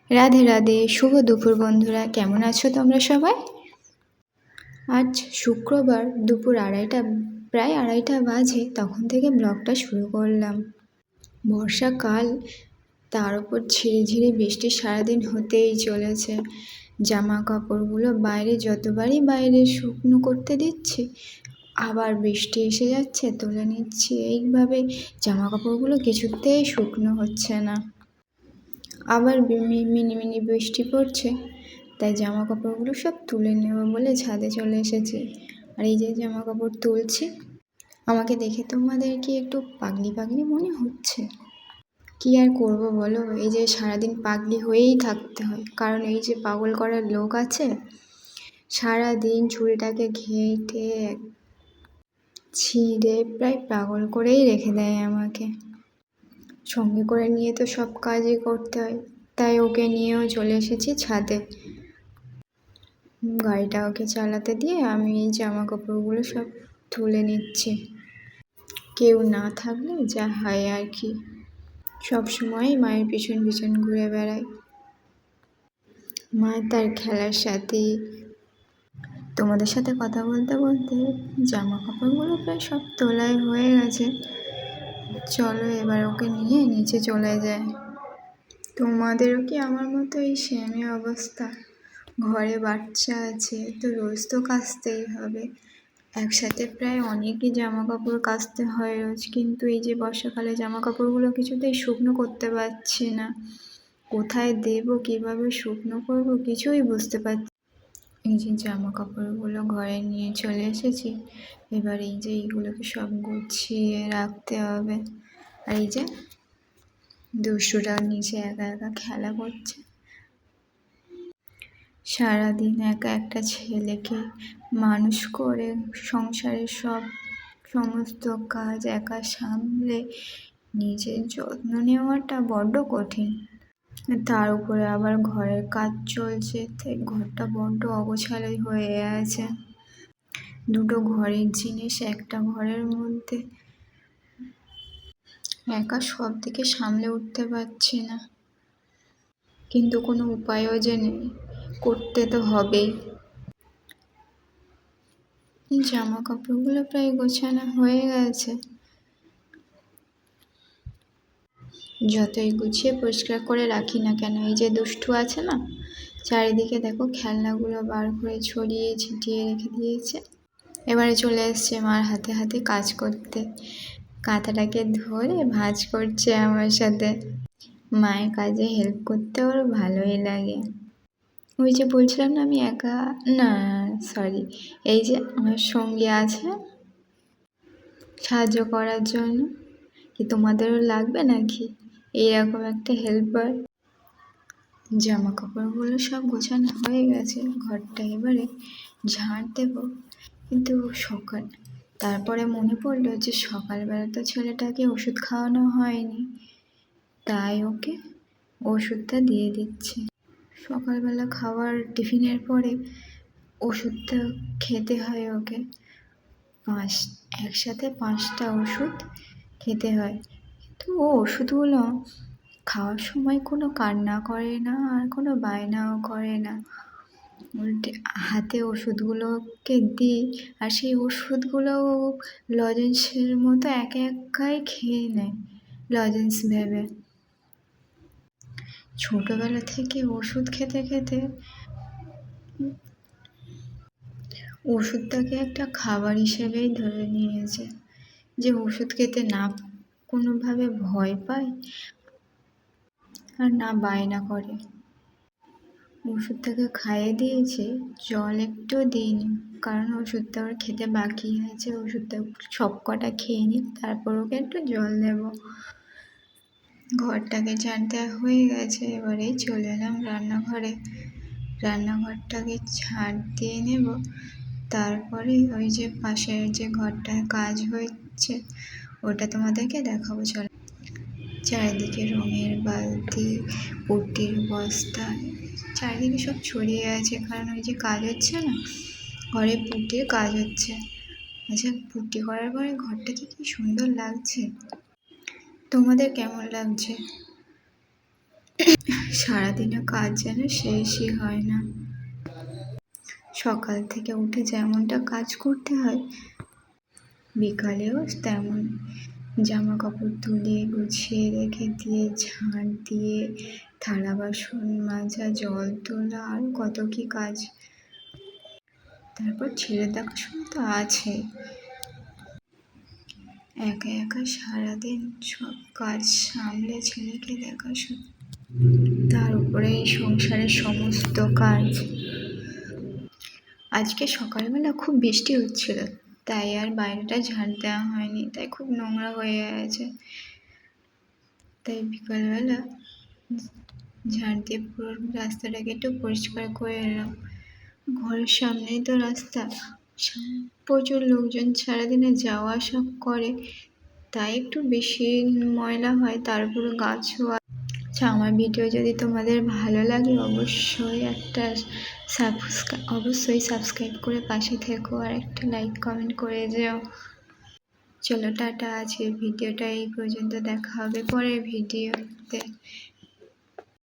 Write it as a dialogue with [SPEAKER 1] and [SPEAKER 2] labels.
[SPEAKER 1] রাধে রাধে, শুভ দুপুর বন্ধুরা। কেমন আছো তোমরা সবাই? আজ শুক্রবার দুপুর প্রায় আড়াইটা বাজে, তখন থেকে ব্লগটা শুরু করলাম। বর্ষাকাল, তার উপর ঝিরিঝিরি বৃষ্টি সারাদিন হতেই চলেছে। জামা কাপড়গুলো যতবারই বাইরে শুকনো করতে দিচ্ছি, আবার বৃষ্টি এসে যাচ্ছে, তুলে নিচ্ছি। এইভাবে জামা কাপড়গুলো কিছুতেই শুকনো হচ্ছে না। আবার মিনি মিনি বৃষ্টি পড়ছে, তাই জামা কাপড়গুলো সব তুলে নেব বলে ছাদে চলে এসেছি। আর এই যে জামা কাপড় তুলছি, আমাকে দেখে তোমাদের কি একটু পাগলি পাগলি মনে হচ্ছে? কি আর করবো বলো, এই যে সারাদিন পাগলি হয়েই থাকতে হয়, কারণ এই যে পাগল করার লোক আছে, সারাদিন চুড়িটাকে ঘেঁটে ছিঁড়ে প্রায় পাগল করেই রেখে দেয় আমাকে। সঙ্গে করে নিয়ে তো সব কাজই করতে হয়, তাই ওকে নিয়েও চলে এসেছি ছাদে। গাড়িটা ওকে চালাতে দিয়ে আমি এই জামা কাপড়গুলো সব তুলে নিচ্ছি। কেউ না থাকলে যা হয় আর কি, সবসময় মায়ের পিছন পিছন ঘুরে বেড়াই। মা তার খেলার সাথে। তোমাদের সাথে কথা বলতে বলতে জামা কাপড়গুলো প্রায় সব তোলাই হয়ে গেছে। চলো এবার ওকে নিয়ে নিচে চলে যায়। তোমাদেরও কি আমার মতো এই সেমই অবস্থা? ঘরে বাচ্চা আছে, তো রোজ তো কাচতেই হবে। একসাথে প্রায় অনেকই জামা কাপড় কাচতে হয় রোজ, কিন্তু এই যে বর্ষাকালে জামা কাপড়গুলো কিছুতেই শুকনো করতে পারছি না। কোথায় দেব, কিভাবে শুকনো করব, কিছুই বুঝতে পারছি। এই যে জামা কাপড়গুলো ঘরে নিয়ে চলে এসেছি, এবার এই যে এইগুলোকে সব গুছিয়ে রাখতে হবে। আর এই যে দুষ্টুটাও নিচে একা একা খেলা করছে। সারাদিন একা একটা ছেলেকে মানুষ করে সংসারের সমস্ত কাজ একা সামলে নিজের যত্ন নেওয়াটা বড্ড কঠিন। তার উপরে আবার ঘরের কাজ চলছে, তাই ঘরটা বড্ড অগোছালো হয়ে আছে। দুটো ঘরের জিনিস একটা ঘরের মধ্যে, একা সব দিকে সামলে উঠতে পারছি না, কিন্তু কোনো উপায়ও যে নেই, করতে তো হবেই। জামা কাপড়গুলো প্রায় গোছানো হয়ে গেছে। যতই গুছিয়ে পরিষ্কার করে রাখি না কেন, এই যে দুষ্টু আছে না, চারিদিকে দেখো খেলনাগুলো বার করে ছড়িয়ে ছিটিয়ে রেখে দিয়েছে। এবারে চলে এসছে মার হাতে হাতে কাজ করতে, কাঁথাটাকে ধরে ভাঁজ করছে আমার সাথে। মায়ের কাজে হেল্প করতে ওর ভালোই লাগে। ওই যে বলছিলাম না আমি একা, না সরি, এই যে আমার সঙ্গী আছে সাহায্য করার জন্য। কি তোমাদেরও লাগবে নাকি এইরকম একটা হেল্পার? জামা কাপড়গুলো সব গোছানো হয়ে গেছে, ঘরটা এবারে ঝাড় দেব। কিন্তু তারপরে মনে পড়লো যে সকালবেলা তো ছেলেটাকে ওষুধ খাওয়ানো হয়নি, তাই ওকে ওষুধটা দিয়ে দিচ্ছি। সকালবেলা খাওয়ার টিফিনের পরে ওষুধটা খেতে হয় ওকে, একসাথে 5টা ওষুধ খেতে হয়। কিন্তু ও ওষুধগুলো খাওয়ার সময় কোনো কান্না করে না, আর কোনো বায়নাও করে না। উল্টে হাতে ওষুধগুলোকে দিই, আর সেই ওষুধগুলো লজেন্সের মতো একাই খেয়ে নেয় লজেন্স ভেবে। ছোটবেলা থেকে ওষুধ খেতে খেতে ওষুধটাকে একটা খাবার হিসেবেই ধরে নিয়েছে, যে ওষুধ খেতে না কোনোভাবে ভয় পায় আর না বায়না করে। ওষুধটাকে খাইয়ে দিয়েছে, জল একটু দিইনি, কারণ ওষুধটা ওর খেতে বাকি আছে। ওষুধটা সব কটা খেয়ে নিই, তারপর ওকে একটু জল দেব। ঘরটাকে ঝাড় দেওয়া হয়ে গেছে, এবারে চলে এলাম রান্নাঘরটাকে ঝাড় দিয়ে নেব। তারপরে ওই যে পাশের যে ঘরটায় কাজ হচ্ছে ওটা তোমাদেরকে দেখাবো। চলো, চারিদিকে রঙের বালতি, পুটির বস্তা চারিদিকে সব ছড়িয়ে আছে, কারণ ওই যে কাজ হচ্ছে না, ঘরে পুটির কাজ হচ্ছে। আচ্ছা, পুটি করার পরে ঘরটাকে কি সুন্দর লাগছে, তোমাদের কেমন লাগছে? সারাদিনে কাজ যেন শেষই হয় না। সকাল থেকে উঠে যেমনটা কাজ করতে হয়, বিকালেও তেমন। জামা কাপড় তুলে গুছিয়ে রেখে দিয়ে, ঝাঁট দিয়ে, থালা বাসন মাজা, জল তোলা, আর কত কি কাজ। তারপর ছেলের দেখাশোনা তো আছে। একা একা সারাদিন সব কাজ সামলে ছেলেকে দেখাশোনা, তার উপরে এই সংসারের সমস্ত কাজ। আজকে সকালবেলা খুব বৃষ্টি হচ্ছিল, তাই আর বাইরেটা ঝাড় দেওয়া হয়নি, তাই খুব নোংরা হয়ে আছে। তাই বিকালবেলা ঝাড় দিয়ে পুরো রাস্তাটাকে একটু পরিষ্কার করে এলাম। ঘরের সামনেই তো রাস্তা, প্রচুর লোকজন সারাদিনে যাওয়া আসা করে, তাই একটু বেশি ময়লা হয়। তারপরে গাছও। আচ্ছা, আমার ভিডিও যদি তোমাদের ভালো লাগে অবশ্যই সাবস্ক্রাইব করে পাশে থেকো, আর একটা লাইক কমেন্ট করে যেও। চলো টাটা, আজকের ভিডিওটা এই পর্যন্ত, দেখা হবে পরের ভিডিওতে।